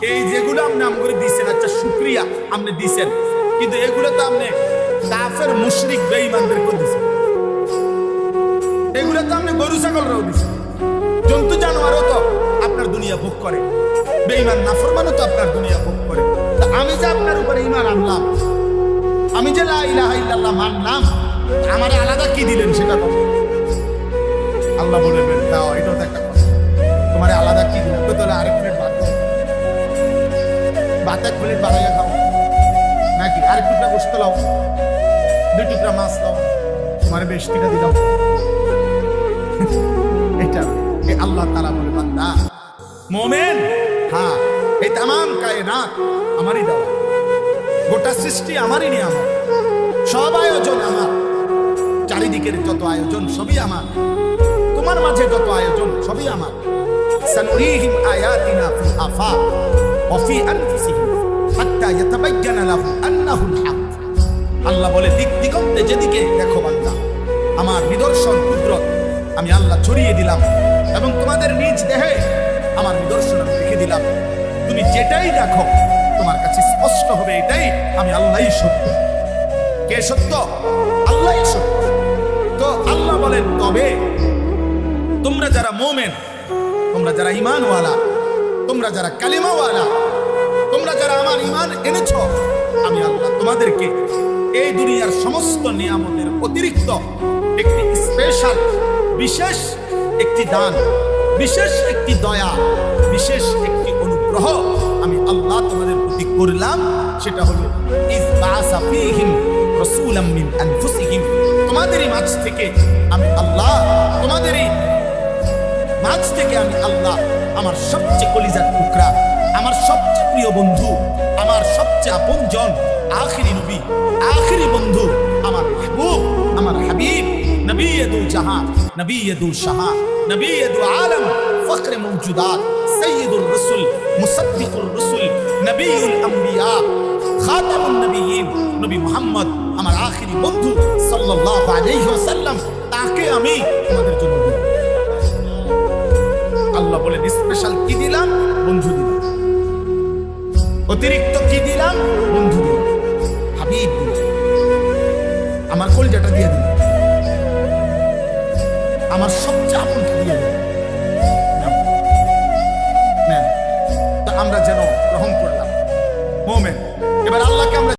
এই যেগুলো আপনি আম করে দিয়েছেন, আচ্ছা শুক্রিয়া আপনি দিয়েছেন, কিন্তু এগুলো তো আপনি কাফের মুশরিক বেঈমানদেরকে দিয়েছেন। এগুলো তো আপনি গরু ছাগলরাও দিয়েছেন, জন্তু জানোয়ারও তো আপনার দুনিয়া ভোগ করে, বেঈমান নাফরমানও তো আপনার দুনিয়া ভোগ করে। তা আমি যে আপনার উপরে ঈমান আনলাম, আমি যে লা ইলাহা ইল্লাল্লাহ মানলাম, আমারে আলাদা কি দিলেন সেটা তো আল্লাহ বলবেন। তাও এটাও তো একটা কথা, তোমারে আলাদা কি দিলাম? তো তাহলে আরেক প্লেট ভাত দাও, ভাত এক প্লেট বাড়াইয়া খাও, নাকি আরেক টুকরা গোশত লাও, দুই টুকরা মাছ দাও, তোমার বেশ কিটা দিলাম। এটা আল্লাহ তাআলা বলে, বান্দা মুমিন, হ্যাঁ এই তামাম কায়নাত আমারই দেওয়া, গোটা সৃষ্টি আমারই নিয়ামত, সব আয়োজন আমার, চারিদিকের যত আয়োজন সবই আমার, তোমার মাঝে যত আয়োজন সবই আমার। সানুরিহিম আয়াতিনা ফিল আফাক ওয়া ফি আনফুসিহিম হাত্তা ইয়াতাবায়্যানা লাহুম আন্নাহুল হক। আল্লাহ বলে, দিক দিগন্তে যেদিকে দেখো বান্দা, আমার নিদর্শন কুদরত আমি আল্লাহ ছড়িয়ে দিলাম, এবং তোমাদের নিজ দেহে আমার নিদর্শন আমি রেখে দিলাম। তুমি যেটাই দেখো তোমার কাছে স্পষ্ট হবে এটাই আমি আল্লাহই সত্য। কে সত্য? আল্লাহই সত্য। তো আল্লাহ বলেন, তবে তোমরা যারা মুমিন, তোমরা যারা ঈমানওয়ালা, তোমরা যারা কালিমাওয়ালা, তোমরা যারা আমার ঈমান এনেছ, আমি আল্লাহ তোমাদেরকে এই দুনিয়ার সমস্ত নিয়ামতের অতিরিক্ত একটি স্পেশাল, বিশেষ একটি দান, বিশেষ একটি দয়া, বিশেষ একটি অনুগ্রহ আমি আল্লাহ তোমাদের প্রতি করলাম। সেটা হলো ইয বাআসা ফীহিম রাসূলাম মিন আনফুসিহিম। তোমাদেরই মাঝ থেকে আমি আল্লাহ, তোমাদেরই মাঝ থেকে আমি আল্লাহ আমার সবচেয়ে কলিজার টুকরা, আমার সবচেয়ে প্রিয় বন্ধু, আমার সবচেয়ে আপনজন, আখিরি নবী, আখিরি বন্ধু, আমার মাহবুব, আমার হাবিব, নবীয়ুল জাহান, নবীয়ুল শাহা, নবীয়ুল আলম, ফখরে মওজুদাত, সাইয়্যিদুর রাসূল, মুসাদ্দিকুর রাসূল, নবীউল আম্বিয়া, খাতামুন নবিয়্যিন, নবী মুহাম্মদ, আমার আখিরি বন্ধু সাল্লাল্লাহু আলাইহি ওয়াসাল্লাম, তাকে আমি তোমাদের জন্য দিলাম। আল্লাহ বলেন, স্পেশাল কি দিলাম? বন্ধু দিলাম। অতিরিক্ত কি দিলাম? বন্ধু দিলাম, হাবিব দিলাম, আমার কলিজাটা দিয়ে দিলাম, আমার সবচেয়ে আপনকে দিয়ে দিলাম। তা আমরা যেন গ্রহণ করলাম মুমিন। এবার আল্লাহকে আমরা